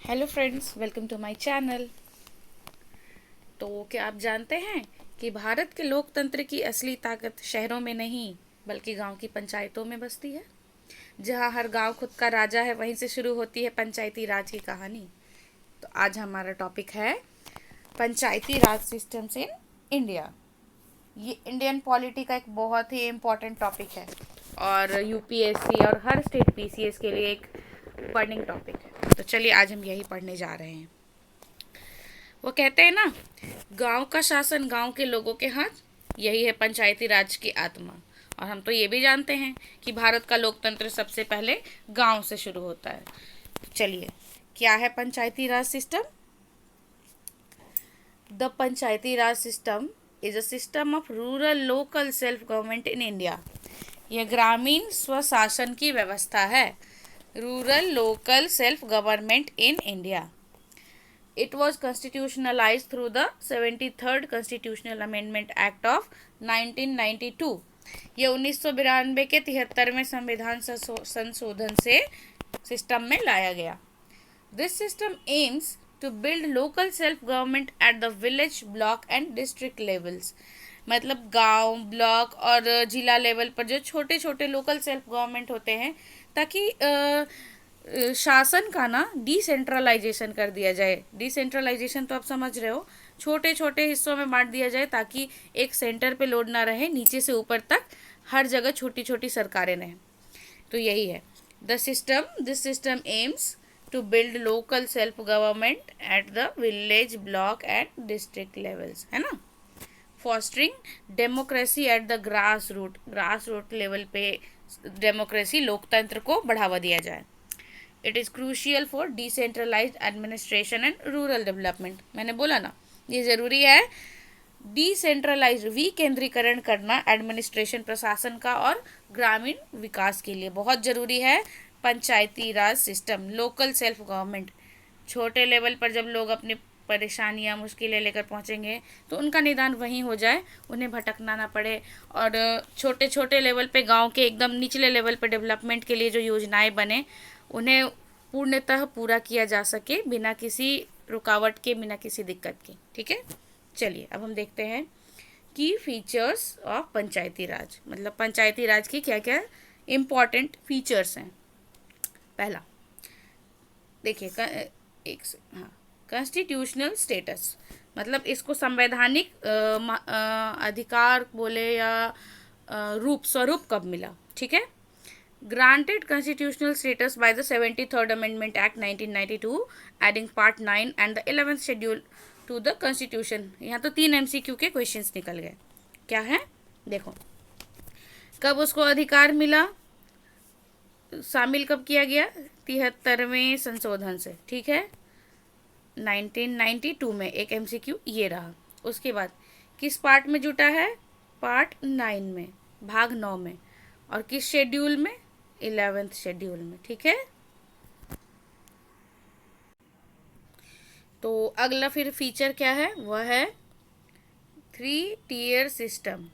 Hello friends, welcome to my channel. तो क्या आप जानते हैं कि भारत के लोकतंत्र की असली ताकत शहरों में नहीं बल्कि गांव की पंचायतों में बसती है। जहां हर गांव खुद का राजा है, वहीं से शुरू होती है पंचायती राज की कहानी। तो आज हमारा टॉपिक है पंचायती राज सिस्टम्स इन इंडिया। ये इंडियन पॉलिटी का एक बहुत ही इम्पोर्टेंट टॉपिक है और यूपीएससी और हर स्टेट पीसीएस के लिए एक बर्निंग टॉपिक है। तो चलिए आज हम यही पढ़ने जा रहे हैं। वो कहते हैं ना, गांव का शासन गांव के लोगों के हाथ, यही है पंचायती राज की आत्मा। और हम तो ये भी जानते हैं कि भारत का लोकतंत्र सबसे पहले गांव से शुरू होता है। तो चलिए, क्या है पंचायती राज system? The Panchayati Raj system is a system of rural local self government in India. यह ग्रामीण स्वशासन की व्यवस्था है। Rural local self government in India. It was constitutionalized through the 73rd Constitutional Amendment Act of 1992। ये 1992 के 73वें संविधान संशोधन से सिस्टम में लाया गया। This system aims to build local self government at the village, block and district levels। मतलब गांव, ब्लॉक और जिला लेवल पर जो छोटे छोटे लोकल सेल्फ गवर्नमेंट होते हैं, ताकि शासन का ना डिसेंट्रलाइजेशन कर दिया जाए। डिसेंट्रलाइजेशन तो आप समझ रहे हो, छोटे छोटे हिस्सों में बांट दिया जाए ताकि एक सेंटर पे लोड ना रहे, नीचे से ऊपर तक हर जगह छोटी छोटी सरकारें रहें। तो यही है this system aims to build local self government at the village, block and district levels, है ना। Fostering democracy at the grass root level पे डेमोक्रेसी, लोकतंत्र को बढ़ावा दिया जाए। It is crucial for decentralised administration and rural development. मैंने बोला ना, ये ज़रूरी है डिसेंट्रलाइज, विकेंद्रीकरण करना एडमिनिस्ट्रेशन, प्रशासन का, और ग्रामीण विकास के लिए बहुत ज़रूरी है पंचायती राज सिस्टम, लोकल सेल्फ गवर्नमेंट। छोटे लेवल पर जब लोग अपनी परेशानियां, मुश्किलें लेकर पहुंचेंगे तो उनका निदान वहीं हो जाए, उन्हें भटकना ना पड़े। और छोटे छोटे लेवल पे, गांव के एकदम निचले लेवल पे डेवलपमेंट के लिए जो योजनाएं बने, उन्हें पूर्णतः पूरा किया जा सके बिना किसी रुकावट के, बिना किसी दिक्कत के। ठीक है, चलिए अब हम देखते हैं की फीचर्स ऑफ पंचायती राज। मतलब पंचायती राज की क्या क्या इम्पॉर्टेंट फीचर्स हैं। पहला देखिए, एक से, हाँ, कॉन्स्टिट्यूशनल स्टेटस, मतलब इसको संवैधानिक अधिकार बोले या रूप स्वरूप कब मिला। ठीक है, granted constitutional status by the 73rd Amendment Act 1992, adding Part 9 and the 11th Schedule to the Constitution। यहाँ तो 3 MCQ के क्वेश्चंस निकल गए। क्या है देखो, कब उसको अधिकार मिला, शामिल कब किया गया, 73वें संशोधन से। ठीक है, 1992 में एक MCQ ये रहा। उसके बाद किस पार्ट में जुटा है, पार्ट 9 में, भाग 9 में, और किस शेड्यूल में, 11th शेड्यूल में। ठीक है, तो अगला फिर फीचर क्या है, वह है 3 टियर सिस्टम।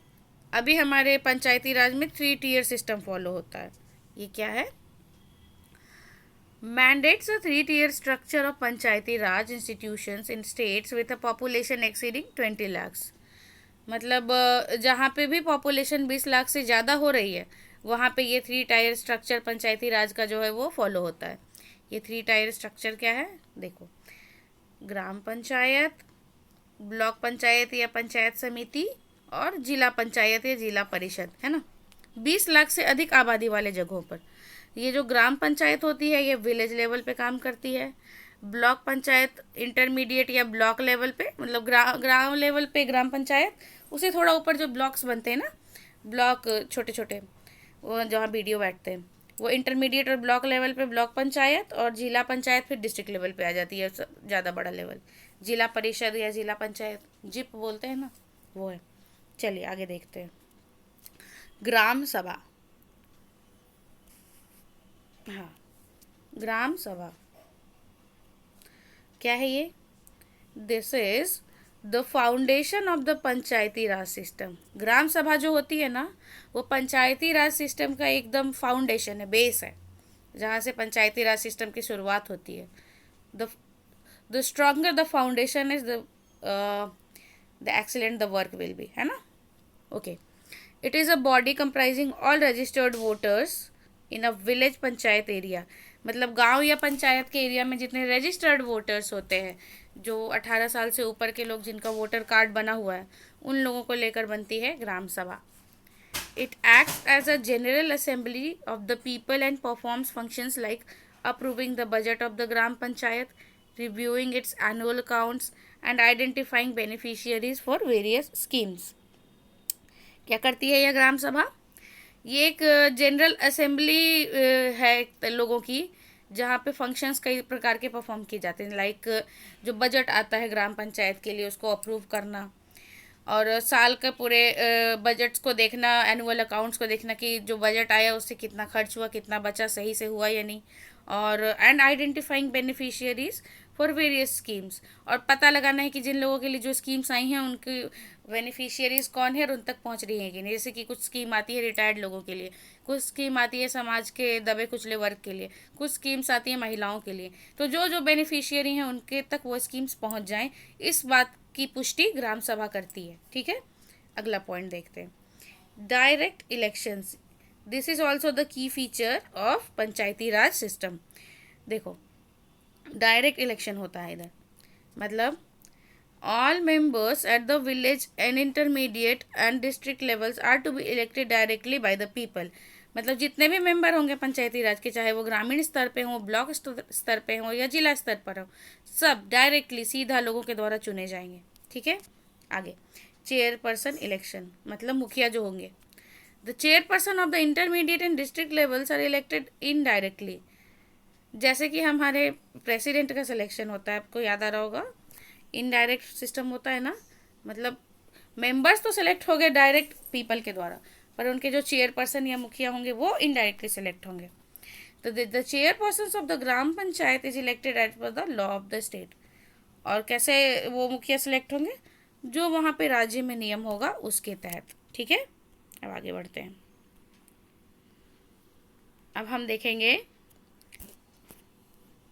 अभी हमारे पंचायती राज में 3 टियर सिस्टम फॉलो होता है। ये क्या है, mandates a 3 tier structure of Panchayati Raj institutions in states with a population exceeding 20 lakhs। मतलब जहाँ पे भी पॉपुलेशन 20 लाख से ज़्यादा हो रही है, वहाँ पे ये 3 टायर स्ट्रक्चर पंचायती राज का जो है वो फॉलो होता है। ये 3 टायर स्ट्रक्चर क्या है देखो, ग्राम पंचायत, ब्लॉक पंचायत या पंचायत समिति, और जिला पंचायत या जिला परिषद, है ना। 20 लाख से अधिक आबादी वाले जगहों पर ये जो ग्राम पंचायत होती है, ये विलेज लेवल पे काम करती है। ब्लॉक पंचायत इंटरमीडिएट या ब्लॉक लेवल पे, मतलब ग्राम लेवल पे ग्राम पंचायत, उसे थोड़ा ऊपर जो ब्लॉक्स बनते हैं ना, ब्लॉक छोटे छोटे, वो जहाँ बीडीओ बैठते हैं, वो इंटरमीडिएट और ब्लॉक लेवल पे ब्लॉक पंचायत, और जिला पंचायत फिर डिस्ट्रिक्ट लेवल पे आ जाती है, ज़्यादा बड़ा लेवल, जिला परिषद या जिला पंचायत, जिप बोलते हैं ना, वो है। चलिए आगे देखते हैं, ग्राम सभा। हाँ, ग्राम सभा क्या है ये, this is the foundation of the Panchayati Raj system. ग्राम सभा जो होती है ना, वो पंचायती राज सिस्टम का एकदम फाउंडेशन है, बेस है, जहाँ से पंचायती राज सिस्टम की शुरुआत होती है। The the stronger the foundation is the excellent the work will be, है ना. Okay. It is a body comprising all registered voters in a village panchayat area. मतलब गांव या पंचायत के एरिया में जितने रजिस्टर्ड वोटर्स होते हैं, जो 18 साल से ऊपर के लोग जिनका वोटर कार्ड बना हुआ है, उन लोगों को लेकर बनती है ग्राम सभा. It acts as a general assembly of the people and performs functions like approving the budget of the Gram Panchayat, reviewing its annual accounts, and identifying beneficiaries for various schemes. क्या करती है यह ग्राम सभा? ये एक जनरल असेंबली है लोगों की, जहाँ पे फंक्शंस कई प्रकार के परफॉर्म किए जाते हैं. लाइक जो बजट आता है ग्राम पंचायत के लिए, उसको अप्रूव करना, और साल के पूरे बजट्स को देखना, एनुअल अकाउंट्स को देखना कि जो बजट आया उससे कितना खर्च हुआ, कितना बचा, सही से हुआ या नहीं. और and identifying beneficiaries for various schemes. और पता लगाना है कि जिन लोगों के लिए जो स्कीम्स आई हैं उनकी बेनिफिशियरीज कौन है और उन तक पहुंच रही हैं कि नहीं. जैसे कि कुछ स्कीम आती है रिटायर्ड लोगों के लिए, कुछ स्कीम आती है समाज के दबे कुचले वर्ग के लिए, कुछ स्कीम्स आती है महिलाओं के लिए. तो जो जो बेनिफिशियरी हैं उनके तक वो स्कीम्स पहुंच जाएं, इस बात की पुष्टि ग्राम सभा करती है. ठीक है. अगला पॉइंट देखते हैं. Direct elections. This is also the key feature of Panchayati Raj system. देखो, डायरेक्ट इलेक्शन होता है इधर. मतलब all members at the village and intermediate and district levels are to be elected directly by the people. मतलब जितने भी member होंगे पंचायती राज के, चाहे वो ग्रामीण स्तर पे हों, ब्लॉक स्तर पे हों या जिला स्तर पर हो, सब डायरेक्टली सीधा लोगों के द्वारा चुने जाएंगे. ठीक है. आगे, चेयरपर्सन इलेक्शन. मतलब मुखिया जो होंगे. The chairperson of the intermediate and district levels are elected indirectly. जैसे कि हमारे प्रेसिडेंट का सिलेक्शन होता है, आपको याद आ रहा होगा, इनडायरेक्ट सिस्टम होता है ना. मतलब मेंबर्स तो सिलेक्ट हो गए डायरेक्ट पीपल के द्वारा, पर उनके जो चेयरपर्सन या मुखिया होंगे वो इनडायरेक्टली सिलेक्ट होंगे. तो the chairperson of the gram panchayat is elected as per the law of the state. और कैसे वो मुखिया सिलेक्ट होंगे? जो वहाँ पे राज्य में नियम होगा उसके तहत. ठीक है. अब आगे बढ़ते हैं. अब हम देखेंगे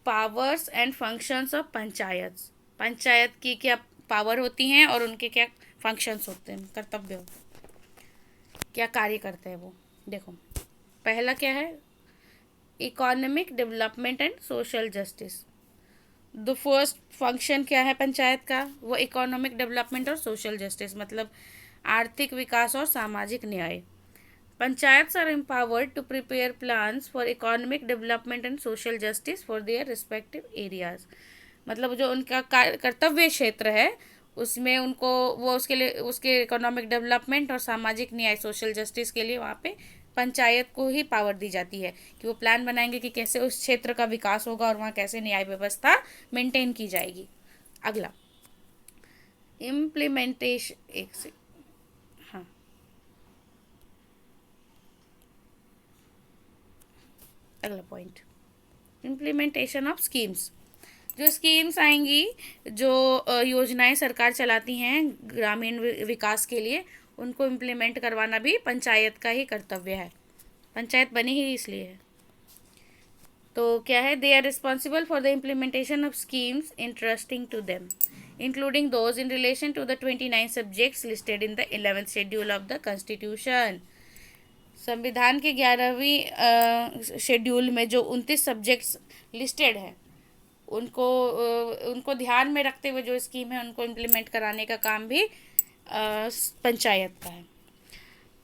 powers and functions of panchayat. Panchayat की क्या पावर होती हैं और उनके क्या फंक्शंस होते हैं, कर्तव्य, क्या कार्य करते हैं वो. देखो, पहला क्या है? Economic development and social justice. The first function क्या है पंचायत का? वो इकोनॉमिक डेवलपमेंट और सोशल जस्टिस, मतलब आर्थिक विकास और सामाजिक न्याय. Panchayats are empowered to prepare plans for economic development and social justice for their respective areas. मतलब जो उनका कर्तव्य क्षेत्र है उसमें उनको वो उसके लिए उसके इकोनॉमिक डेवलपमेंट और सामाजिक न्याय, सोशल जस्टिस के लिए वहाँ पे पंचायत को ही पावर दी जाती है कि वो प्लान बनाएंगे कि कैसे उस क्षेत्र का विकास होगा और वहाँ कैसे न्याय व्यवस्था मेंटेन की जाएगी. अगला, इम्प्लीमेंटेशन. एक से हाँ, अगला पॉइंट, इम्प्लीमेंटेशन ऑफ स्कीम्स. जो स्कीम्स आएंगी, जो योजनाएं सरकार चलाती हैं ग्रामीण विकास के लिए, उनको इम्प्लीमेंट करवाना भी पंचायत का ही कर्तव्य है. पंचायत बनी ही इसलिए है. तो क्या है? They are responsible for the implementation of schemes interesting to them, including those in relation to the 29 subjects listed in the 11th schedule of the constitution. संविधान के 11वीं शेड्यूल में जो 29 सब्जेक्ट्स लिस्टेड है, उनको ध्यान में रखते हुए जो स्कीम है उनको इम्प्लीमेंट कराने का काम भी पंचायत का है.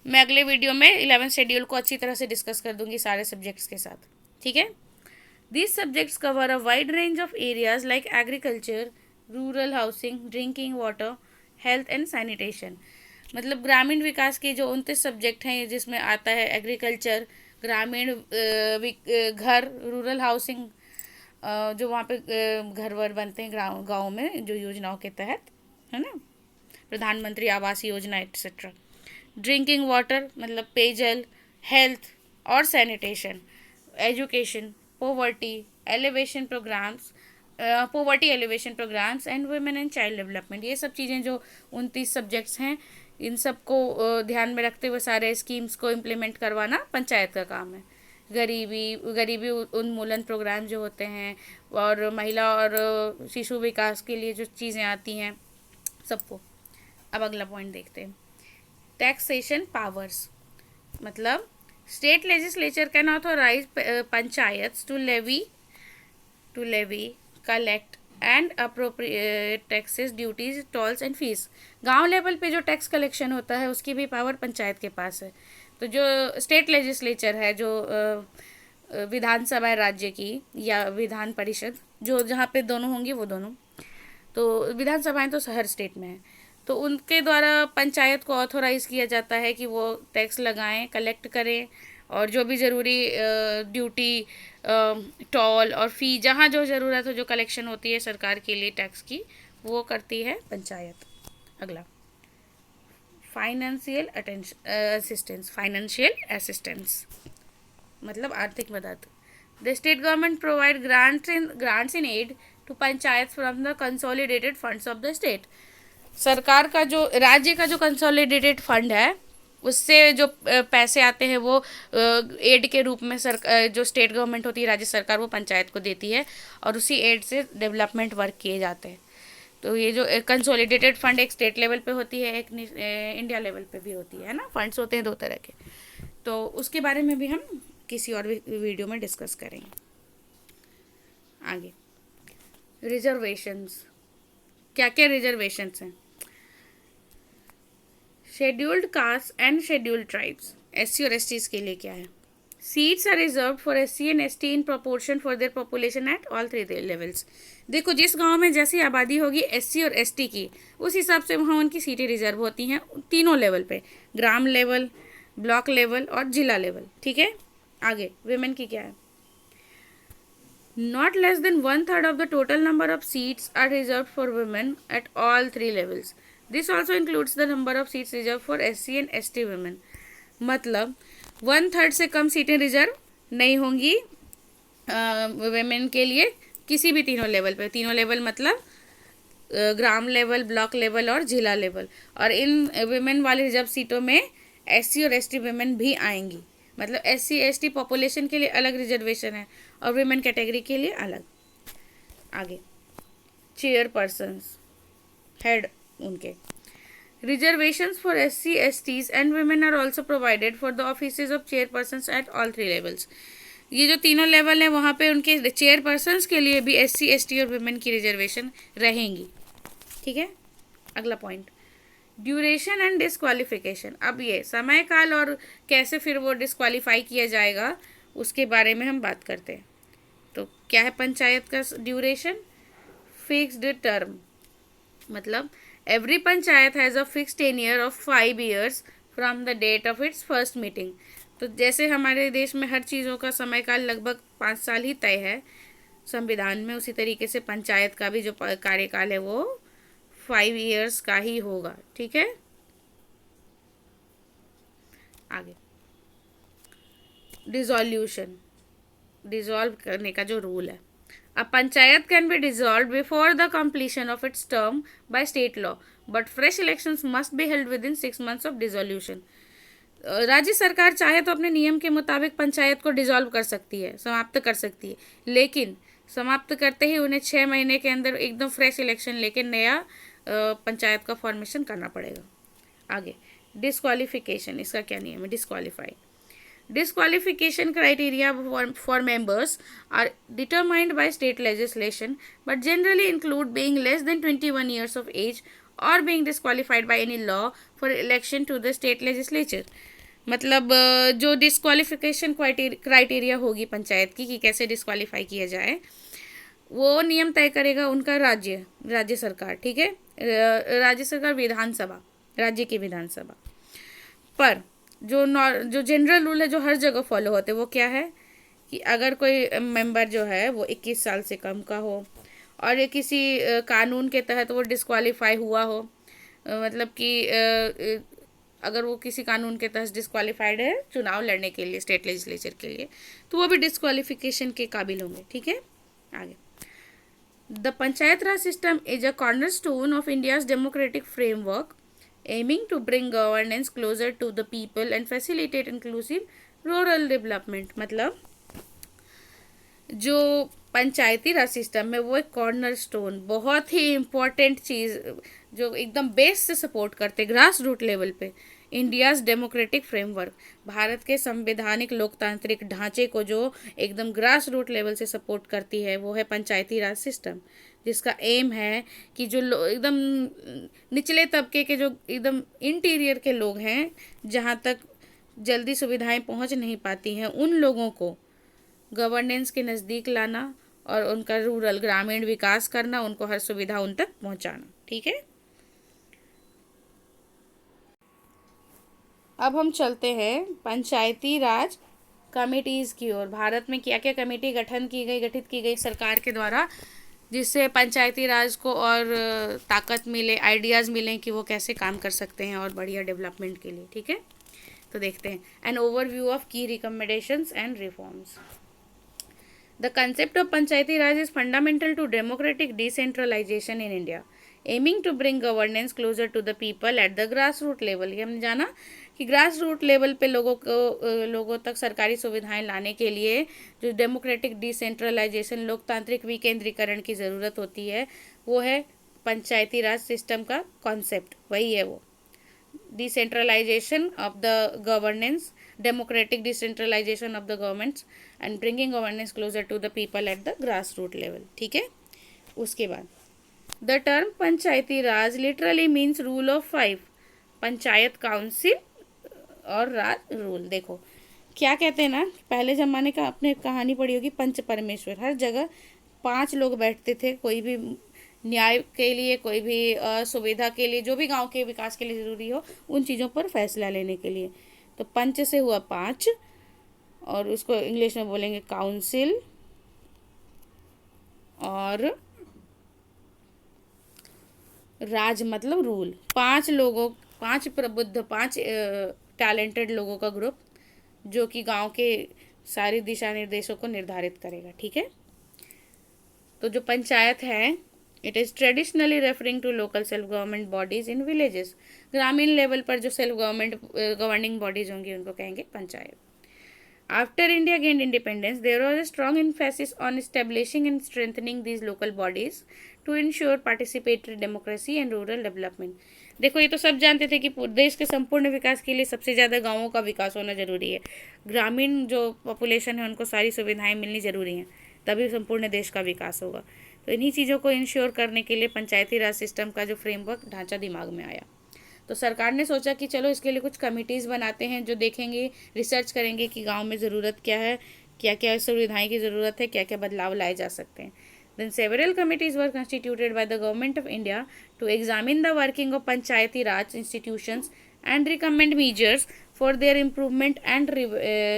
मैं अगले वीडियो में 11th शेड्यूल को अच्छी तरह से डिस्कस कर दूंगी सारे सब्जेक्ट्स के साथ. ठीक है. These subjects cover a wide range of areas like agriculture, rural housing, drinking water, health and sanitation. मतलब ग्रामीण विकास के जो 29 सब्जेक्ट हैं जिसमें आता है एग्रीकल्चर, ग्रामीण घर, रूरल हाउसिंग, जो वहाँ पे घर वर बनते हैं गाँव में जो योजनाओं के तहत, है ना, प्रधानमंत्री Awas Yojana etcetera. Drinking water मतलब पेयजल, हेल्थ और sanitation, education, poverty alleviation programmes, poverty alleviation programmes and women and child development. ये सब चीज़ें जो 29 सब्जेक्ट्स हैं, इन सब को ध्यान में रखते हुए सारे स्कीम्स को इम्प्लीमेंट करवाना पंचायत का काम है. गरीबी उन्मूलन प्रोग्राम जो होते हैं, और महिला और शिशु विकास के लिए जो चीज़ें आती हैं सबको। अब अगला पॉइंट देखते हैं, टैक्सेशन पावर्स। मतलब state legislature can authorise panchayat to levy collect and appropriate taxes, duties, tolls and fees. गांव लेवल पे जो टैक्स कलेक्शन होता है उसकी भी पावर पंचायत के पास है। तो जो स्टेट लेजिस्लेचर है, जो विधानसभा है राज्य की, या विधान परिषद, जो जहाँ पे दोनों होंगी वो दोनों, तो विधानसभाएं तो हर स्टेट में है, तो उनके द्वारा पंचायत को ऑथोराइज़ किया जाता है कि वो टैक्स लगाएं, कलेक्ट करें, और जो भी ज़रूरी ड्यूटी, टोल और फ़ी, जहाँ जो ज़रूरत हो, जो कलेक्शन होती है सरकार के लिए टैक्स की, वो करती है पंचायत। अगला, फाइनेंशियल असिस्टेंस मतलब आर्थिक मदद। The state government provide grants in aid to panchayat from the consolidated funds of the state. सरकार का जो, राज्य का जो कंसोलिडेटेड फंड है, उससे जो पैसे आते हैं वो एड के रूप में जो स्टेट गवर्नमेंट होती है, राज्य सरकार, वो पंचायत को देती है, और उसी एड से डेवलपमेंट वर्क किए जाते हैं। तो ये जो कंसोलिडेटेड फंड एक स्टेट लेवल पे होती है, एक इंडिया लेवल पे भी होती है ना, फंड्स होते हैं दो तरह के। तो उसके बारे में भी हम किसी और वीडियो में डिस्कस करेंगे। आगे, रिजर्वेशंस। क्या क्या रिजर्वेशंस हैं? Scheduled caste and scheduled tribes, SC और एसटीज के लिए क्या है? Seats are reserve for SC and ST in proportion for their population at all 3 levels. देखो, जिस गांव में जैसी आबादी होगी एससी और एसटी की, उस हिसाब से वहाँ उनकी सीटें रिजर्व होती हैं तीनों लेवल पे, ग्राम लेवल, ब्लॉक लेवल और जिला लेवल। ठीक है। आगे, विमेन की क्या है? Not less than 1/3 of the total number of seats are reserved for women at all 3 levels. This also includes the number of seats reserved for SC and ST women. मतलब 1/3 से कम सीटें reserve नहीं होंगी women के लिए किसी भी तीनों लेवल पे। तीनों लेवल मतलब ग्राम लेवल, ब्लॉक लेवल और जिला लेवल। और इन वेमेन वाली रिजर्व सीटों में SC और ST वेमेन भी आएंगी। मतलब SC ST पॉपुलेशन के लिए अलग रिजर्वेशन है और विमेन कैटेगरी के लिए अलग। आगे, चेयरपर्सन्स, हेड उनके। Reservations for SC STs and women are also provided for the offices of chairpersons at all 3 levels. ये जो तीनों लेवल हैं वहाँ पे उनके चेयरपर्सन्स के लिए भी SC ST और विमेन की रिजर्वेशन रहेंगी। ठीक है। अगला पॉइंट, ड्यूरेशन एंड डिस्क्वालिफिकेशन। अब ये समय काल और कैसे फिर वो डिस्क्वालीफाई किया जाएगा उसके बारे में हम बात करते हैं। तो क्या है पंचायत का ड्यूरेशन? फिक्स्ड टर्म, मतलब every panchayat has a fixed tenure of 5 years from the date of its first meeting. तो जैसे हमारे देश में हर चीज़ों का समय काल लगभग 5 साल ही तय है संविधान में, उसी तरीके से पंचायत का भी जो कार्यकाल है वो 5 years का ही होगा। ठीक है। आगे, डिसॉल्यूशन, डिसॉल्व करने का जो रूल है। A panchayat can be dissolve before the completion of its term by state law, but fresh elections must be held within 6 months of dissolution. राज्य सरकार चाहे तो अपने नियम के मुताबिक पंचायत को डिसॉल्व कर सकती है, समाप्त कर सकती है, लेकिन समाप्त करते ही उन्हें 6 महीने के अंदर एकदम फ्रेश इलेक्शन लेके नया पंचायत का फॉर्मेशन करना पड़ेगा। आगे, डिस्क्वालिफिकेशन, इसका क्या नियम है? Disqualification criteria for members are determined by state legislation, but generally include being less than 21 years of age or being disqualified by any law for election to the state legislature. मतलब जो disqualification criteria होगी पंचायत की कि कैसे disqualify किया जाए, वो नियम तय करेगा उनका राज्य सरकार। ठीक है। राज्य सरकार, विधानसभा, राज्य की विधानसभा। पर जो जनरल रूल है जो हर जगह फॉलो होते हैं वो क्या है कि अगर कोई मेंबर जो है वो 21 साल से कम का हो और ये किसी कानून के तहत वो डिस्क्वालीफाई हुआ हो, मतलब कि अगर वो किसी कानून के तहत डिस्क्वालीफाइड है चुनाव लड़ने के लिए स्टेट लेजिस्लेचर के लिए, तो वो भी डिस्क्वालिफिकेशन के काबिल होंगे। ठीक है। आगे, the panchayat Raj system is a cornerstone of India's democratic framework aiming to bring governance closer to the people and facilitate inclusive rural development मतलब जो पंचायती राज सिस्टम है वो एक कॉर्नर स्टोन, बहुत ही इम्पोर्टेंट चीज़ जो एकदम बेस से सपोर्ट करते ग्रास रूट लेवल पे इंडियाज डेमोक्रेटिक फ्रेमवर्क, भारत के संवैधानिक लोकतांत्रिक ढांचे को जो एकदम ग्रास रूट लेवल से सपोर्ट करती है वो है पंचायती राज सिस्टम, जिसका एम है कि जो एकदम निचले तबके के जो एकदम इंटीरियर के लोग हैं, जहाँ तक जल्दी सुविधाएं पहुँच नहीं पाती हैं, उन लोगों को गवर्नेंस के नज़दीक लाना और उनका रूरल ग्रामीण विकास करना, उनको हर सुविधा उन तक पहुंचाना। ठीक है, अब हम चलते हैं पंचायती राज कमिटीज़ की ओर। भारत में क्या क्या कमेटी गठित की गई सरकार के द्वारा, जिससे पंचायती राज को और ताकत मिले, आइडियाज़ मिलें कि वो कैसे काम कर सकते हैं और बढ़िया डेवलपमेंट के लिए। ठीक है, तो देखते हैं एन ओवरव्यू ऑफ की recommendations and reforms. The concept of Panchayati Raj is fundamental to democratic decentralization in India, aiming to bring governance closer to the people at the grassroots level। ये हमने जाना कि ग्रास रूट लेवल पे लोगों तक सरकारी सुविधाएं लाने के लिए जो डेमोक्रेटिक डिसेंट्रलाइजेशन, लोकतांत्रिक विकेंद्रीकरण की ज़रूरत होती है, वो है पंचायती राज सिस्टम का कॉन्सेप्ट, वही है वो decentralization of the governance, democratic decentralization of the governments and bringing governance closer to the people at the grassroots level। ठीक है, उसके बाद the term Panchayati Raj literally means rule of 5, panchayat council और राज rule. देखो क्या कहते हैं ना, पहले ज़माने का आपने कहानी पढ़ी होगी, पंच परमेश्वर, हर जगह 5 लोग बैठते थे, कोई भी न्याय के लिए, कोई भी सुविधा के लिए, जो भी गांव के विकास के लिए ज़रूरी हो, उन चीज़ों पर फैसला लेने के लिए। तो पंच से हुआ 5 और उसको इंग्लिश में बोलेंगे काउंसिल, और राज मतलब रूल। 5 लोगों, 5 प्रबुद्ध, 5 टैलेंटेड लोगों का ग्रुप जो कि गांव के सारी दिशा निर्देशों को निर्धारित करेगा। ठीक है, तो जो पंचायत है, it is traditionally referring to local self government bodies in villages. ग्रामीण लेवल पर जो सेल्फ गवर्निंग बॉडीज़ होंगी उनको कहेंगे panchayat. After India gained independence there was a strong emphasis on establishing and strengthening these local bodies to ensure participatory democracy and rural development. देखो ये तो सब जानते थे कि देश के संपूर्ण विकास के लिए सबसे ज़्यादा गाँवों का विकास होना जरूरी है, ग्रामीण जो पॉपुलेशन है उनको सारी सुविधाएँ मिलनी ज़रूरी हैं, तभी संपूर्ण देश का विकास होगा। तो इन्हीं चीज़ों को इंश्योर करने के लिए पंचायती राज सिस्टम का जो फ्रेमवर्क ढांचा दिमाग में आया, तो सरकार ने सोचा कि चलो इसके लिए कुछ कमिटीज़ बनाते हैं जो देखेंगे, रिसर्च करेंगे कि गांव में ज़रूरत क्या है, क्या क्या सुविधाएं की ज़रूरत है, क्या क्या बदलाव लाए जा सकते हैं। Then several committees were constituted by the government of India to examine the working of Panchayati Raj institutions and recommend measures for their improvement and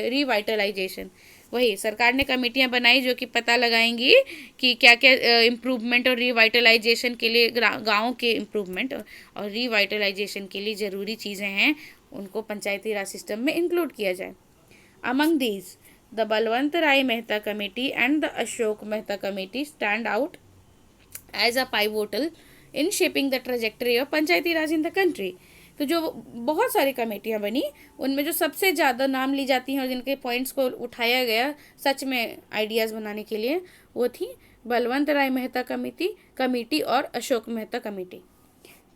revitalisation. वही सरकार ने कमेटियां बनाई जो कि पता लगाएंगी कि क्या क्या इम्प्रूवमेंट और रिवाइटलाइजेशन के लिए, गाँव के इम्प्रूवमेंट और रिवाइटलाइजेशन के लिए ज़रूरी चीज़ें हैं, उनको पंचायती राज सिस्टम में इंक्लूड किया जाए। Among these the Balwant Rai Mehta committee and the Ashok Mehta committee stand out as a pivotal in shaping the trajectory of Panchayati Raj in the country. तो जो बहुत सारी कमेटियां बनी, उनमें जो सबसे ज़्यादा नाम ली जाती हैं और जिनके पॉइंट्स को उठाया गया सच में आइडियाज़ बनाने के लिए, वो थी बलवंत राय मेहता कमेटी और अशोक मेहता कमेटी।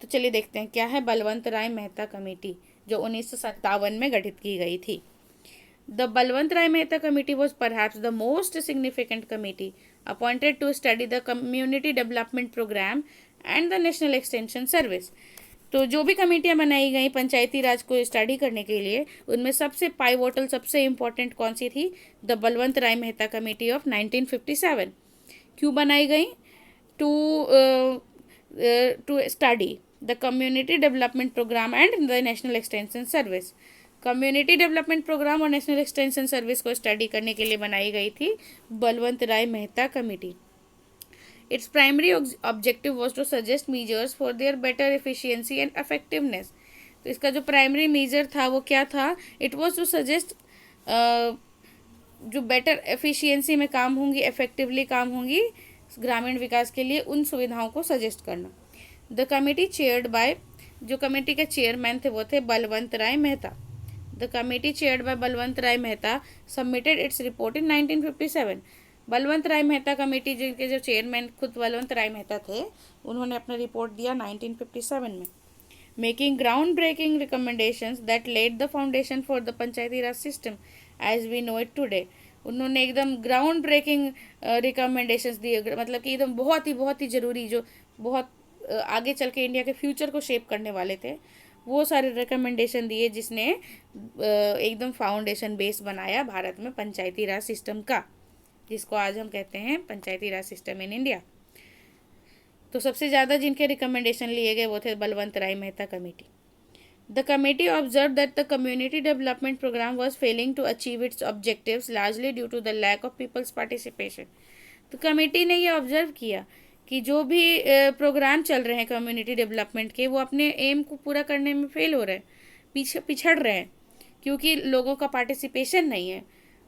तो चलिए देखते हैं क्या है बलवंत राय मेहता कमेटी, जो 1957 में गठित की गई थी। The Balwant Rai Mehta committee was perhaps the most significant committee appointed to study the community development programme and the national extension service. तो जो भी कमेटियां बनाई गई पंचायती राज को स्टडी करने के लिए, उनमें सबसे पाइवोटल, सबसे इम्पोर्टेंट कौन सी थी? The Balwant Rai Mehta committee of 1957। क्यों बनाई गई? To study the community development programme and the national extension service. Community development programme और नेशनल एक्सटेंशन सर्विस को स्टडी करने के लिए बनाई गई थी Balwant Rai Mehta committee. Its primary objective was to suggest measures for their better efficiency and effectiveness। तो इसका जो प्राइमरी मेजर था वो क्या था? इट वॉज टू सजेस्ट जो बेटर एफिशिएंसी में काम होंगी, इफेक्टिवली काम होंगी ग्रामीण विकास के लिए, उन सुविधाओं को सजेस्ट करना। द कमेटी चेयर्ड बाय, जो कमेटी के चेयरमैन थे वो थे Balwant Rai Mehta. The committee chaired by Balwant Rai Mehta submitted its report in 1957। Balwant Rai Mehta committee जिनके जो चेयरमैन खुद बलवंत राय मेहता थे, उन्होंने अपना रिपोर्ट दिया 1957 में। Making ground breaking recommendations that led the foundation for the Panchayati Raj system as we know it today. उन्होंने एकदम ग्राउंड ब्रेकिंग रिकमेंडेशंस दिए, मतलब कि एकदम बहुत ही ज़रूरी, जो बहुत आगे चल के इंडिया के फ्यूचर को शेप करने वाले थे, वो सारे रिकमेंडेशन दिए, जिसने एकदम फाउंडेशन बेस बनाया भारत में पंचायती राज सिस्टम का, जिसको आज हम कहते हैं पंचायती राज सिस्टम इन इंडिया। तो सबसे ज़्यादा जिनके रिकमेंडेशन लिए गए वो थे Balwant Rai Mehta committee. The committee observe that the community development programme was failing to achieve its objectives largely due to the lack of people's participation. तो कमेटी ने ये ऑब्जर्व किया कि जो भी प्रोग्राम चल रहे हैं कम्युनिटी डेवलपमेंट के, वो अपने एम को पूरा करने में फेल हो रहे हैं, पिछड़ रहे हैं, क्योंकि लोगों का पार्टिसिपेशन नहीं है,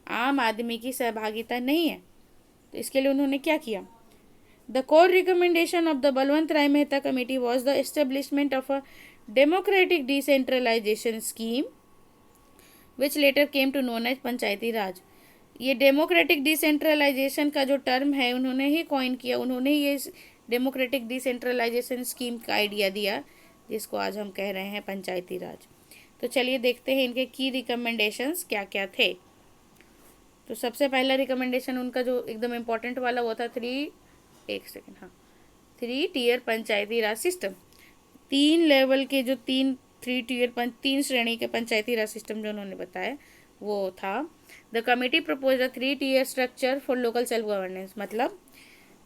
आम आदमी की सहभागिता नहीं है। तो इसके लिए उन्होंने क्या किया? The core recommendation of the Balwant Rai Mehta committee was the establishment of a democratic decentralisation scheme which later came to known as panchayati raj. ये डेमोक्रेटिक डिसेंट्रलाइजेशन का जो टर्म है, उन्होंने ही कॉइन किया, उन्होंने ही ये डेमोक्रेटिक डिसेंट्रलाइजेशन स्कीम का आइडिया दिया, जिसको आज हम कह रहे हैं पंचायती राज। तो चलिए देखते हैं इनके की रिकमेंडेशंस क्या क्या थे। तो सबसे पहला रिकमेंडेशन उनका जो एकदम इम्पोर्टेंट वाला वो था 3 टीयर पंचायती राज सिस्टम। 3 लेवल के जो 3 श्रेणी के पंचायती राज सिस्टम जो उन्होंने बताया वो था। The committee propose a 3 tier structure for local self governance, मतलब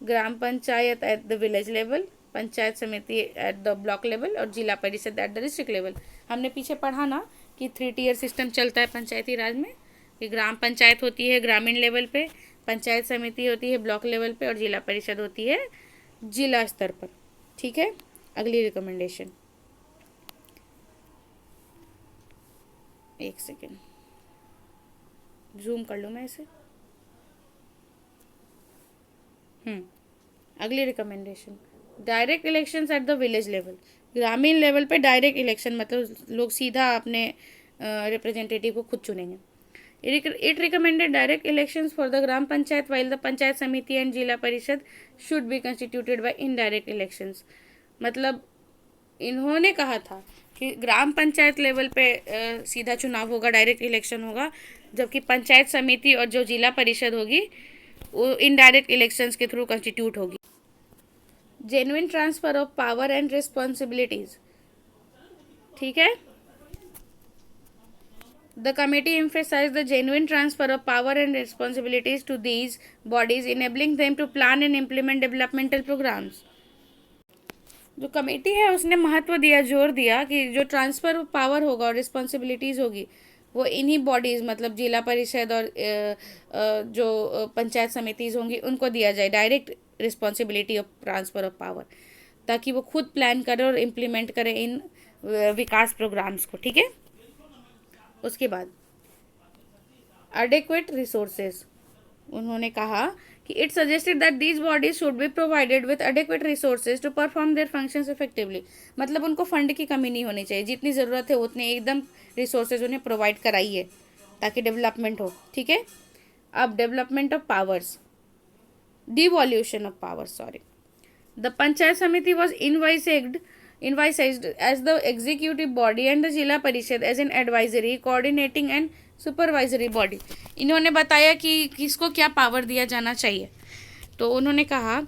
ग्राम panchayat at the village level, panchayat samiti at the block level और जिला Parishad at the district level. हमने पीछे पढ़ा ना कि 3 टीयर सिस्टम चलता है पंचायती राज में, कि ग्राम पंचायत होती है ग्रामीण लेवल पे, पंचायत समिति होती है ब्लॉक लेवल पे और जिला परिषद होती है जिला स्तर पर। ठीक है, अगली रिकमेंडेशन, एक सेकेंड जूम कर लूँ मैं इसे। अगली recommendation, direct elections eight the village level. ग्रामीण लेवल पे डायरेक्ट इलेक्शन, मतलब लोग सीधा अपने रिप्रेजेंटेटिव को खुद चुनेंगे। It recommended direct elections for the gram panchayat while the panchayat samiti and जिला परिषद should be constituted by indirect elections। मतलब इन्होंने कहा था कि ग्राम पंचायत लेवल पे सीधा चुनाव होगा, डायरेक्ट इलेक्शन होगा, जबकि पंचायत समिति और जो जिला परिषद होगी वो इनडायरेक्ट इलेक्शंस के थ्रू कंस्टिट्यूट होगी। Genuine transfer of power and responsibilities, ठीक है। The committee emphasized the genuine transfer of power and responsibilities to these bodies, enabling them to plan and implement developmental programs। जो committee है उसने महत्व दिया, जोर दिया कि जो ट्रांसफ़र ऑफ पावर होगा और रिस्पॉन्सिबिलिटीज़ होगी वो इन्हीं बॉडीज़, मतलब जिला परिषद और जो पंचायत समितिज़ होंगी उनको दिया जाए, direct responsibility of transfer of power, ताकि वो खुद प्लान करे और इम्प्लीमेंट करे इन विकास प्रोग्राम्स को। ठीक है, उसके बाद एडेक्वेट रिसोर्सेज, उन्होंने कहा कि it suggested that these bodies should be provided with adequate resources to perform their functions effectively. मतलब उनको फंड की कमी नहीं होनी चाहिए, जितनी ज़रूरत है उतने एकदम रिसोर्सेज उन्हें प्रोवाइड कराइए ताकि डेवलपमेंट हो। ठीक है, अब development of powers, डिवॉल्यूशन of powers, sorry. The panchayat समिति was envisaged as the executive body and the जिला परिषद as an advisory, coordinating and supervisory body। इन्होंने बताया कि किसको क्या पावर दिया जाना चाहिए। तो उन्होंने कहा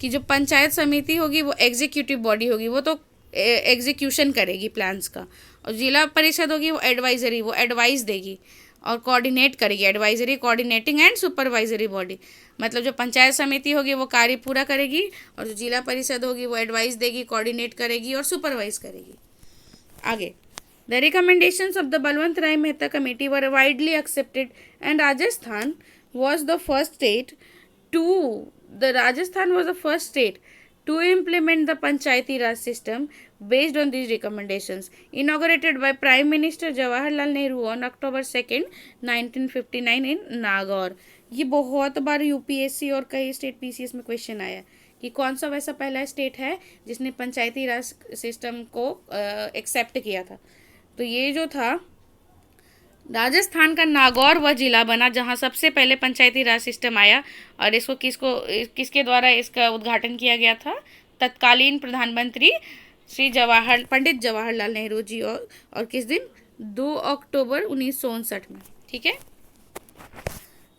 कि जो पंचायत समिति होगी वो एग्जीक्यूटिव बॉडी होगी, वो तो एग्जीक्यूशन करेगी प्लान्स का, और जिला परिषद होगी वो एडवाइजरी, वो एडवाइस देगी और कोऑर्डिनेट करेगी, advisory, coordinating and supervisory body. मतलब जो पंचायत समिति होगी वो कार्य पूरा करेगी और जो जिला परिषद होगी वो एडवाइस देगी, कोऑर्डिनेट करेगी और सुपरवाइज करेगी। आगे, the recommendations of the Balwant Rai Mehta committee were widely accepted and Rajasthan was the first state to implement the Panchayati Raj system based on these recommendations, inaugurated by Prime Minister Jawaharlal Nehru on October 2nd, 1959 in Nagaur। ये बहुत बार UPSC और कई state PCS में question आया कि कौन सा वैसा पहला स्टेट है जिसने पंचायती राज सिस्टम को एक्सेप्ट किया था। तो ये जो था राजस्थान का नागौर वह जिला बना जहां सबसे पहले पंचायती राज सिस्टम आया, और इसको किसके द्वारा इसका उद्घाटन किया गया था? तत्कालीन प्रधानमंत्री श्री पंडित जवाहरलाल नेहरू जी, और किस दिन? 2 अक्टूबर 1959 में। ठीक है।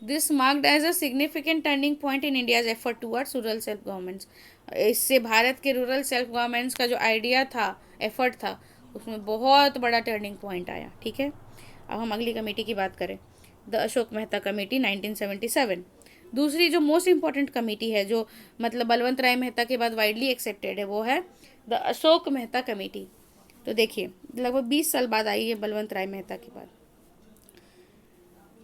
This marked as a significant turning point in India's effort towards rural self governments. इससे भारत के रूरल सेल्फ गवर्नमेंट्स का जो आइडिया था, एफर्ट था, उसमें बहुत बड़ा टर्निंग पॉइंट आया। ठीक है। अब हम अगली कमेटी की बात करें, द अशोक मेहता कमेटी 1977। दूसरी जो मोस्ट इम्पॉर्टेंट कमेटी है, जो मतलब बलवंत राय मेहता के बाद वाइडली एक्सेप्टेड है, वो है द अशोक मेहता कमेटी। तो देखिए, लगभग 20 साल बाद आई है बलवंत राय मेहता के बाद।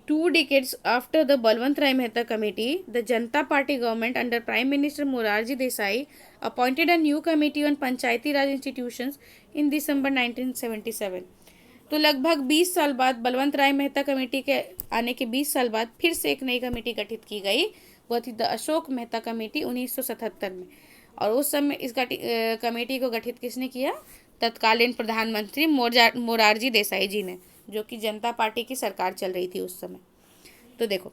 2 decades after the Balwant Rai Mehta Committee, the Janata Party government under Prime Minister Morarji Desai appointed a new committee on Panchayati Raj institutions in December 1977. तो लगभग 20 साल बाद, बलवंत राय मेहता कमेटी के आने के 20 साल बाद फिर से एक नई कमेटी गठित की गई। वह थी द अशोक मेहता कमेटी 1977 में। और उस समय इस कमेटी को गठित किसने किया? तत्कालीन प्रधानमंत्री मोरारजी देसाई जी ने, जो कि जनता पार्टी की सरकार चल रही थी उस समय। तो देखो,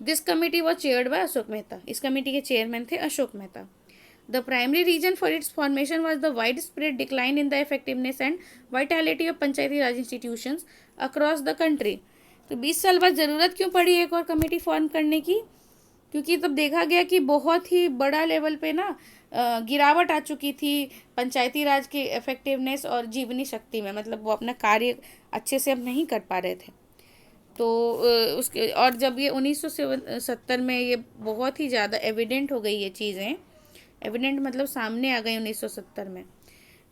this committee was chaired by Ashok Mehta. इस कमेटी के चेयरमैन थे Ashok Mehta. The primary reason for its formation was the wide spread decline in the effectiveness and vitality of Panchayati Raj institutions across the country. तो 20 साल बाद ज़रूरत क्यों पड़ी एक और कमेटी फॉर्म करने की? क्योंकि तब देखा गया कि बहुत ही बड़ा लेवल पे ना गिरावट आ चुकी थी पंचायती राज की इफेक्टिवनेस और जीवनी शक्ति में, मतलब वो अपना कार्य अच्छे से अब नहीं कर पा रहे थे। तो उसके और जब ये 1970 में ये बहुत ही ज़्यादा एविडेंट हो गई ये चीज़ें, एविडेंट मतलब सामने आ गई 1970 में,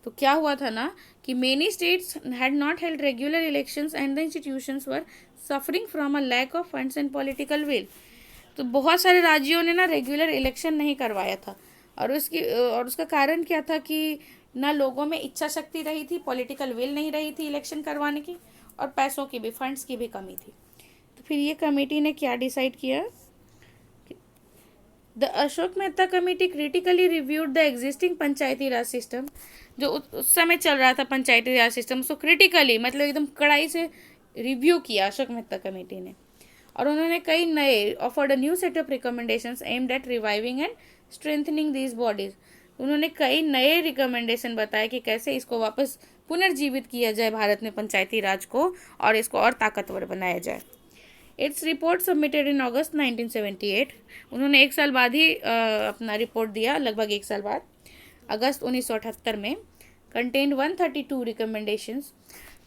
तो क्या हुआ था ना कि many states had not held regular elections and the institutions were suffering from a lack of funds and political will. तो बहुत सारे राज्यों ने ना रेगुलर इलेक्शन नहीं करवाया था, और उसका कारण क्या था कि ना लोगों में इच्छा शक्ति रही थी, पॉलिटिकल विल नहीं रही थी इलेक्शन करवाने की, और पैसों की भी, फंड्स की भी कमी थी। तो फिर ये कमेटी ने क्या डिसाइड किया? The Ashok Mehta committee critically reviewed the existing Panchayati Raj system. जो उस समय चल रहा था पंचायती राज सिस्टम, उसको क्रिटिकली मतलब एकदम कड़ाई से रिव्यू किया अशोक मेहता कमेटी ने, और उन्होंने कई नए offered a new set of recommendations aimed at reviving and strengthening these bodies. उन्होंने कई नए रिकमेंडेशन बताए कि कैसे इसको वापस पुनर्जीवित किया जाए भारत में पंचायती राज को, और इसको और ताकतवर बनाया जाए। इट्स रिपोर्ट सबमिटेड इन अगस्त 1978। उन्होंने एक साल बाद ही अपना रिपोर्ट दिया, लगभग एक साल बाद, अगस्त 1978 में। Contain 132 recommendations.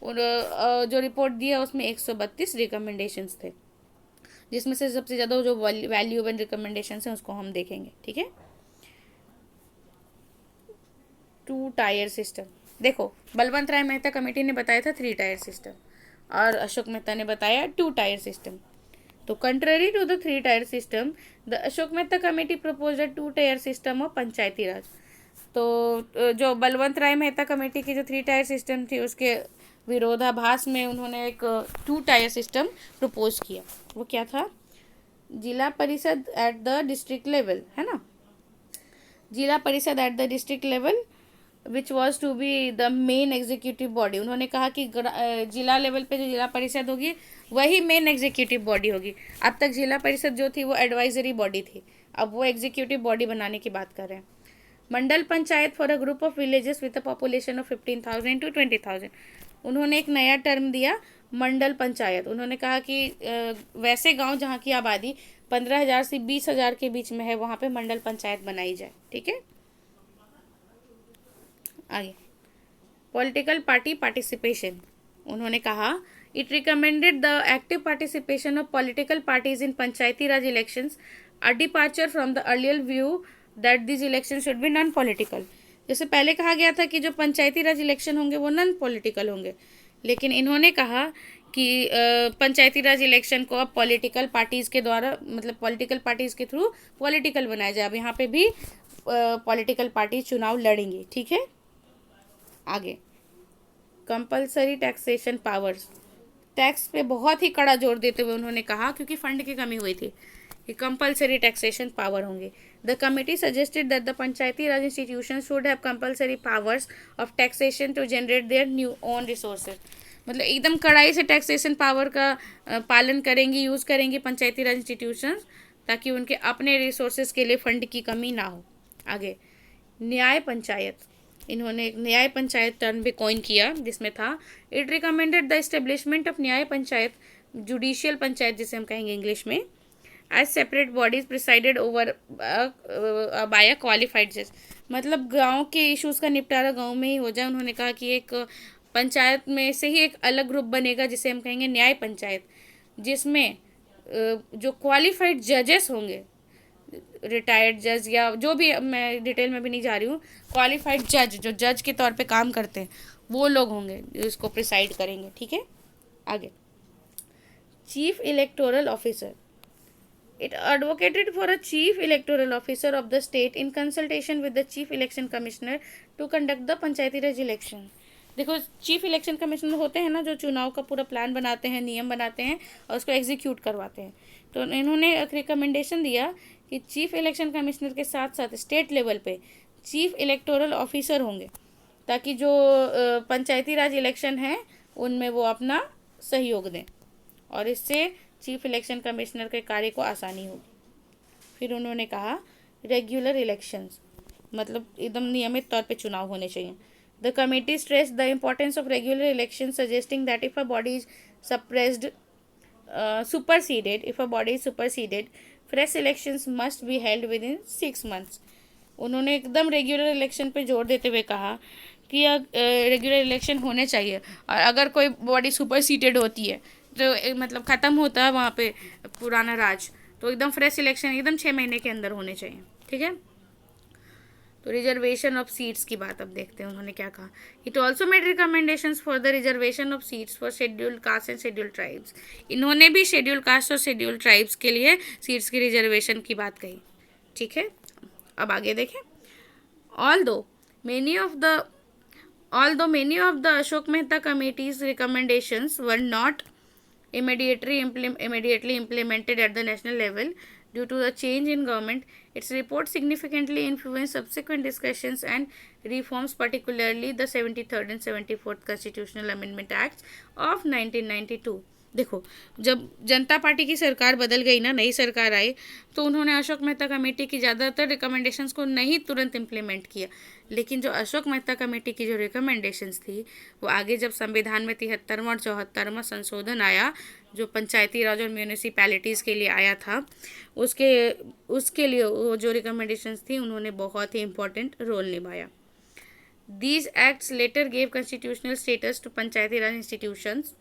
जो रिपोर्ट दिया उसमें 132 रिकमेंडेशंस थे, जिसमें से सबसे ज़्यादा जो वैल्यूएबल रिकमेंडेशंस हैं उसको हम देखेंगे। ठीक है। 2 टायर सिस्टम। देखो, बलवंत राय मेहता कमेटी ने बताया था 3 टायर सिस्टम, और अशोक मेहता ने बताया 2 टायर सिस्टम। तो contrary to the 3 tier system, the Ashok Mehta committee propose a 2 tier system of पंचायती राज। तो जो बलवंत राय मेहता कमेटी की जो 3 टायर सिस्टम थी, उसके विरोधाभास में उन्होंने एक 2 टायर सिस्टम प्रपोज किया। वो क्या था? जिला Parishad at the district level, है ना, Zila Parishad at the district level which was to be the main executive body. उन्होंने कहा कि जिला लेवल पे जो जिला परिषद होगी वही मेन एग्जीक्यूटिव बॉडी होगी। अब तक जिला परिषद जो थी वो एडवाइजरी बॉडी थी, अब वो एग्जीक्यूटिव बॉडी बनाने की बात कर रहे हैं। Mandal panchayat for a group of villages with a population of 15,000 to 20,000। उन्होंने एक नया टर्म दिया, मंडल पंचायत। उन्होंने कहा कि वैसे गांव जहां की आबादी 15,000 से 20,000 के बीच में है, वहां पे मंडल पंचायत बनाई जाए। ठीक है। आगे, पॉलिटिकल पार्टी पार्टिसिपेशन। उन्होंने कहा, it recommended the active participation of political parties in Panchayati Raj elections, a departure from the earlier view that this election should be non political. जैसे पहले कहा गया था कि जो पंचायती राज इलेक्शन होंगे वो नॉन पॉलिटिकल होंगे, लेकिन इन्होंने कहा कि पंचायती राज इलेक्शन को अब पॉलिटिकल पार्टीज़ के द्वारा, मतलब पॉलिटिकल पार्टीज़ के थ्रू पॉलिटिकल बनाया जाए। अब यहाँ पे भी पॉलिटिकल पार्टी चुनाव लड़ेंगी। ठीक है। आगे, कंपलसरी टैक्सेशन पावर्स। टैक्स पे बहुत ही कड़ा जोर देते हुए उन्होंने कहा, क्योंकि फंड की कमी हुई थी, कि कंपलसरी टैक्सेशन पावर होंगे। The committee suggested that the Panchayati Raj institution should have compulsory powers of taxation to generate their new own resources. मतलब एकदम कड़ाई से टैक्सेशन पावर का पालन करेंगी, यूज़ करेंगी पंचायती राज इंस्टीट्यूशंस, ताकि उनके अपने रिसोर्सेज के लिए फंड की कमी ना हो। आगे न्याय पंचायत, इन्होंने एक न्याय पंचायत टर्म भी कॉइन किया, जिसमें था it recommended the establishment of न्याय पंचायत, जुडिशियल पंचायत जिसे हम कहेंगे इंग्लिश में, as separate bodies presided over by a qualified जज। मतलब गांव के इश्यूज का निपटारा गांव में ही हो जाए। उन्होंने कहा कि एक पंचायत में से ही एक अलग ग्रुप बनेगा जिसे हम कहेंगे न्याय पंचायत, जिसमें जो क्वालिफाइड जजेस होंगे, रिटायर्ड जज या जो भी, मैं डिटेल में भी नहीं जा रही हूँ, क्वालिफाइड जज जो जज के तौर पे काम करते हैं वो लोग होंगे जो इसको प्रिसाइड करेंगे। ठीक है, आगे chief electoral officer, it advocated for a chief electoral officer of the state in consultation with the chief election commissioner to conduct the Panchayati Raj election. देखो चीफ इलेक्शन कमिश्नर होते हैं ना, जो चुनाव का पूरा प्लान बनाते हैं, नियम बनाते हैं और उसको एग्जीक्यूट करवाते हैं। तो इन्होंने एक रिकमेंडेशन दिया कि चीफ इलेक्शन कमिश्नर के साथ साथ स्टेट लेवल पे चीफ इलेक्टोरल ऑफिसर होंगे, ताकि जो पंचायती राज इलेक्शन है उनमें वो अपना सहयोग दें और इससे चीफ इलेक्शन कमिश्नर के कार्य को आसानी होगी। फिर उन्होंने कहा रेगुलर इलेक्शंस, मतलब एकदम नियमित तौर पे चुनाव होने चाहिए। The committee stress the importance of regular election, suggesting that if a body is suppressed superseded fresh elections must be held within 6 months। उन्होंने एकदम रेगुलर इलेक्शन पे जोर देते हुए कहा कि रेगुलर इलेक्शन होने चाहिए, और अगर कोई बॉडी सुपरसीडेड होती है तो मतलब ख़त्म होता है वहाँ पे पुराना राज, तो एकदम फ्रेश इलेक्शन एकदम 6 महीने के अंदर होने चाहिए। ठीक है, तो रिजर्वेशन ऑफ सीट्स की बात अब देखते हैं उन्होंने क्या कहा। It also made recommendations for the reservation of seats for scheduled caste and scheduled tribes. इन्होंने भी शेड्यूल्ड कास्ट और शेड्यूल्ड ट्राइब्स के लिए सीट्स की रिजर्वेशन की बात कही। ठीक है, अब आगे देखें। Although many of the Ashok Mehta committees recommendations were not immediately implemented at the national level due to the change in government, its report significantly influenced subsequent discussions and reforms, particularly the 73rd and 74th Constitutional Amendment Acts of 1992। देखो जब जनता party की सरकार बदल गई ना, नई सरकार आई, तो उन्होंने अशोक मेहता कमेटी की ज़्यादातर रिकमेंडेशंस को नहीं तुरंत इम्प्लीमेंट किया, लेकिन जो अशोक मेहता कमेटी की जो रिकमेंडेशंस थी वो आगे जब संविधान में 73वां और 74वां संशोधन आया, जो पंचायती राज और म्यूनिसिपैलिटीज़ के लिए आया था, उसके लिए वो जो रिकमेंडेशंस थी उन्होंने बहुत ही इम्पोर्टेंट रोल निभाया। These acts later gave constitutional status to Panchayati Raj institutions,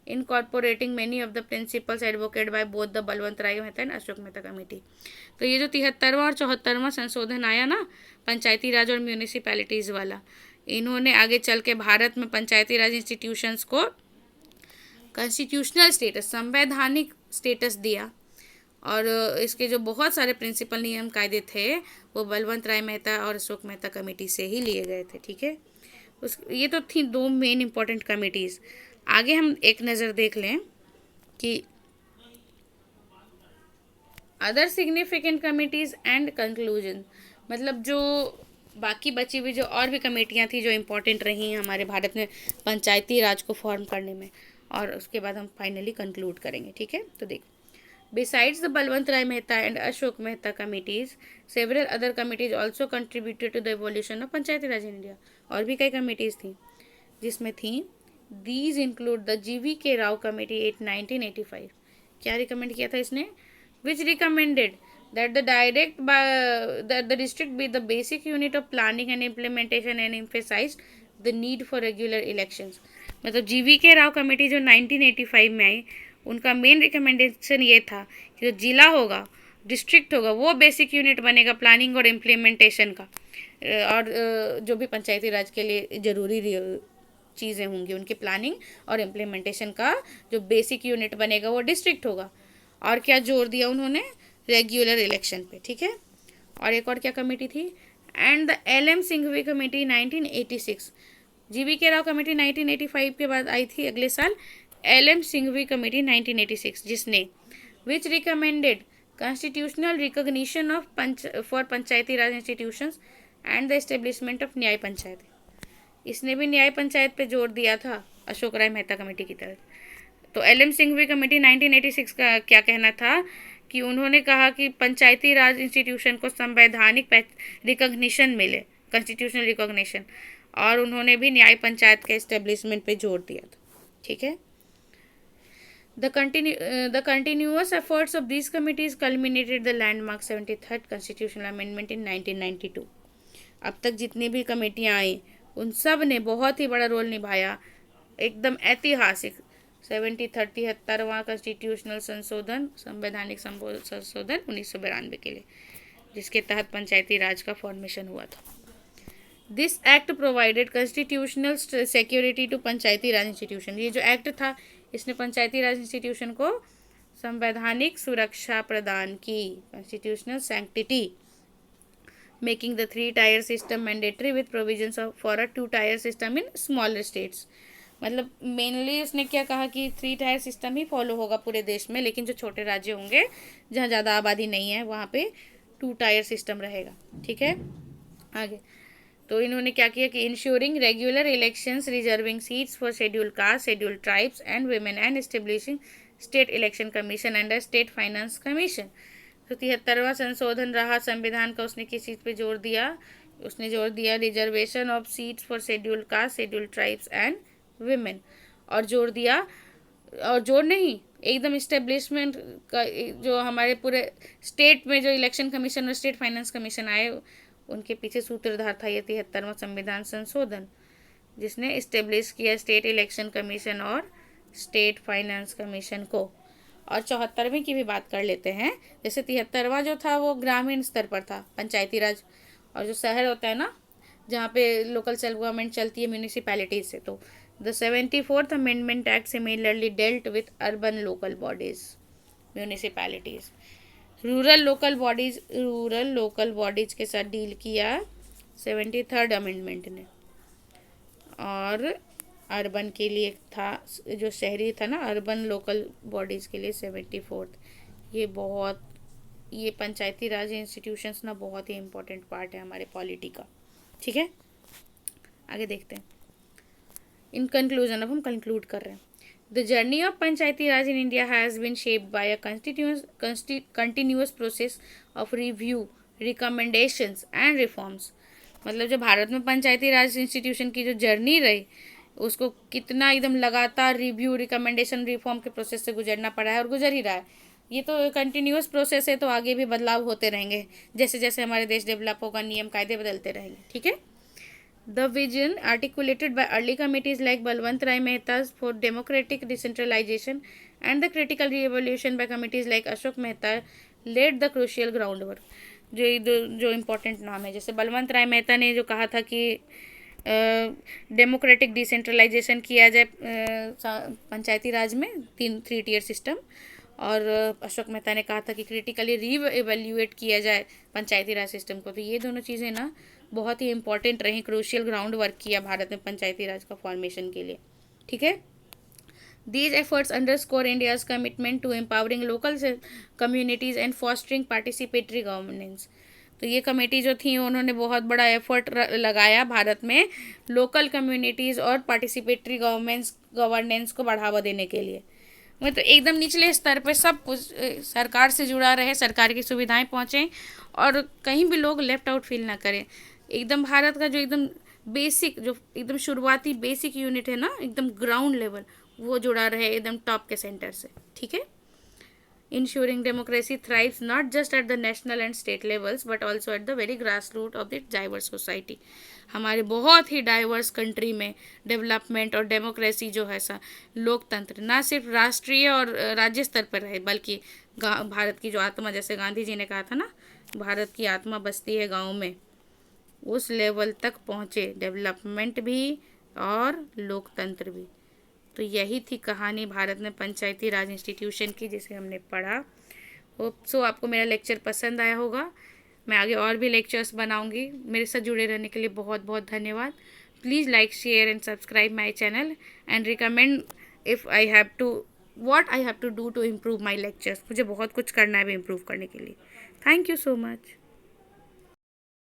incorporating many of the principles advocated by both the Balwant Rai Mehta and Ashok Mehta committee. तो ये जो 73वां और 74वां संशोधन आया ना पंचायती राज और म्यूनिसिपैलिटीज़ वाला, इन्होंने आगे चल के भारत में पंचायती राज इंस्टीट्यूशंस को कॉन्स्टिट्यूशनल स्टेटस, संवैधानिक स्टेटस दिया, और इसके जो बहुत सारे प्रिंसिपल नियम कायदे थे वो बलवंत राय मेहता और अशोक मेहता कमेटी से ही लिए गए थे। ठीक है, ये तो थी 2 मेन इंपॉर्टेंट कमिटीज़। आगे हम एक नज़र देख लें कि other significant committees and conclusion, मतलब जो बाकी बची हुई जो और भी कमेटियाँ थी जो इम्पोर्टेंट रही हैं हमारे भारत में पंचायती राज को फॉर्म करने में, और उसके बाद हम फाइनली कंक्लूड करेंगे। ठीक है, तो देखो besides the Balwant Rai Mehta and Ashok Mehta committees, several other committees also contributed to the evolution of Panchayati Raj in India. और भी कई कमिटीज़ थी जिसमें थी, these include the GV Rao committee 1985। क्या रिकमेंड किया था इसने? Which recommended that the district be the basic unit of planning and implementation and emphasized the need for regular elections। मतलब GV राव कमेटी जो 1985 में आई, उनका मेन रिकमेंडेशन ये था कि जो जिला होगा, डिस्ट्रिक्ट होगा, वो बेसिक यूनिट बनेगा प्लानिंग और इम्प्लीमेंटेशन का, और जो भी पंचायती राज के लिए ज़रूरी चीज़ें होंगी उनकी प्लानिंग और इम्प्लीमेंटेशन का जो बेसिक यूनिट बनेगा वो डिस्ट्रिक्ट होगा। और क्या जोर दिया उन्होंने? रेगुलर इलेक्शन पे। ठीक है, और एक और क्या कमेटी थी? And the LM Singhvi committee 1986। GV Rao committee 1985 के बाद आई थी अगले साल LM सिंघवी कमेटी 1986, जिसने which recommended constitutional recognition of for panchayati Raj institutions and the establishment of न्याय पंचायत। इसने भी न्याय पंचायत पे जोर दिया था अशोक राय मेहता कमेटी की तरफ। तो एल एम सिंघवी कमेटी 1986 का क्या कहना था कि उन्होंने कहा कि पंचायती राज इंस्टीट्यूशन को संवैधानिक रिकॉग्निशन मिले, कॉन्स्टिट्यूशनल रिकॉग्निशन, और उन्होंने भी न्याय पंचायत के एस्टेब्लिशमेंट पे जोर दिया था। ठीक है। The continuous efforts of these committees culminated the landmark 73rd constitutional amendment in 1992. अब तक जितनी भी कमेटियां आई उन सब ने बहुत ही बड़ा रोल निभाया, एकदम ऐतिहासिक 73वां कॉन्स्टिट्यूशनल संशोधन, संवैधानिक संशोधन 1992 के लिए, जिसके तहत पंचायती राज का फॉर्मेशन हुआ था। This act provided constitutional security to Panchayati Raj institution. ये जो एक्ट था इसने पंचायती राज इंस्टीट्यूशन को संवैधानिक सुरक्षा प्रदान की, constitutional sanctity, making the 3-tier system mandatory with provisions for a 2-tier system in smaller states. मतलब मेनली उसने क्या कहा कि 3-tier सिस्टम ही फॉलो होगा पूरे देश में, लेकिन जो छोटे राज्य होंगे जहाँ ज़्यादा आबादी नहीं है वहाँ पे 2-tier सिस्टम रहेगा। ठीक है। आगे तो इन्होंने क्या किया कि ensuring regular elections, reserving seats for schedule caste, schedule tribes and women, and establishing state election commission and state finance commission. तो 73वां संशोधन रहा संविधान का, उसने किस चीज़ पे जोर दिया? उसने जोर दिया reservation of seats for schedule caste, schedule tribes and women, और जोर दिया, और जोर नहीं, एकदम इस्टेब्लिशमेंट का, जो हमारे पूरे स्टेट में जो इलेक्शन कमीशन और स्टेट फाइनेंस कमीशन आए उनके पीछे सूत्रधार था ये 73वां संविधान संशोधन, जिसने इस्टेब्लिश किया स्टेट इलेक्शन कमीशन और स्टेट फाइनेंस कमीशन को। और 74वीं की भी बात कर लेते हैं। जैसे 73वां जो था वो ग्रामीण स्तर पर था, पंचायती राज, और जो शहर होता है ना जहाँ पे लोकल सेल्फ गवर्नमेंट चलती है म्यूनिसिपैलिटीज से, तो the 74th amendment act similarly dealt with urban local bodies, municipalities. Rural local bodies के साथ डील किया 73rd अमेंडमेंट ने, और अर्बन के लिए था, जो शहरी था ना, अर्बन लोकल बॉडीज़ के लिए 74th। ये पंचायती राज इंस्टीट्यूशंस ना बहुत ही इम्पोर्टेंट पार्ट है हमारे पॉलिटी का। ठीक है, आगे देखते हैं। इन कंक्लूजन, अब हम कंक्लूड कर रहे हैं। The journey of Panchayati Raj in India has bean shaped by a continuous process of review, recommendations and reforms. मतलब जो भारत में पंचायती राज इंस्टीट्यूशन की जो जर्नी रही उसको कितना एकदम लगातार रिव्यू, रिकमेंडेशन, रिफॉर्म के प्रोसेस से गुजरना पड़ा है और गुजर ही रहा है। ये तो कंटिन्यूअस प्रोसेस है, तो आगे भी बदलाव होते रहेंगे जैसे जैसे हमारे देश डेवलप होगा, नियम कायदे बदलते रहेंगे। ठीक है। The vision articulated by early committees like Balwant Rai Mehta's for democratic decentralization and the critical re-evaluation by committees like Ashok Mehta laid the crucial groundwork। जो इम्पोर्टेंट नाम है, जैसे बलवंत राय मेहता ने जो कहा था कि डेमोक्रेटिक डिसेंट्रलाइजेशन किया जाए पंचायती राज में, 3-tier सिस्टम, और अशोक मेहता ने कहा था कि क्रिटिकली री एवेल्यूएट किया जाए पंचायती राज सिस्टम को। तो ये दोनों चीज़ें ना बहुत ही इंपॉर्टेंट रही, क्रूशियल ग्राउंड वर्क किया भारत में पंचायती राज का फॉर्मेशन के लिए। ठीक है। These efforts underscore India's commitment to empowering local communities and fostering participatory governance। तो ये कमेटी जो थी उन्होंने बहुत बड़ा एफर्ट लगाया भारत में लोकल कम्युनिटीज़ और पार्टिसिपेटरी गवर्नेंस को बढ़ावा देने के लिए। मतलब एकदम निचले स्तर पे सब सरकार से जुड़ा रहे, सरकार की सुविधाएं पहुँचें और कहीं भी लोग लेफ्ट आउट फील ना करें। एकदम भारत का जो एकदम बेसिक, जो एकदम शुरुआती बेसिक यूनिट है ना, एकदम ग्राउंड लेवल, वो जुड़ा रहे एकदम टॉप के सेंटर से। ठीक है। Ensuring democracy thrives not just at the national and state levels but also at the very grass root of the diverse society. हमारे बहुत ही डाइवर्स कंट्री में डेवलपमेंट और डेमोक्रेसी जो है सा लोकतंत्र ना सिर्फ राष्ट्रीय और राज्य स्तर पर रहे, बल्कि भारत की जो आत्मा, जैसे गांधी जी ने कहा था ना, भारत की आत्मा बसती है गाँव में, उस लेवल तक पहुँचे डेवलपमेंट भी और लोकतंत्र भी। तो यही थी कहानी भारत में पंचायती राज इंस्टीट्यूशन की, जिसे हमने पढ़ा। होप सो आपको मेरा लेक्चर पसंद आया होगा। मैं आगे और भी लेक्चर्स बनाऊंगी। मेरे साथ जुड़े रहने के लिए बहुत बहुत धन्यवाद। Please like, share and subscribe my channel and recommend if I have to what I have to do to improve my lectures. मुझे बहुत कुछ करना है भी इम्प्रूव करने के लिए। Thank you so much.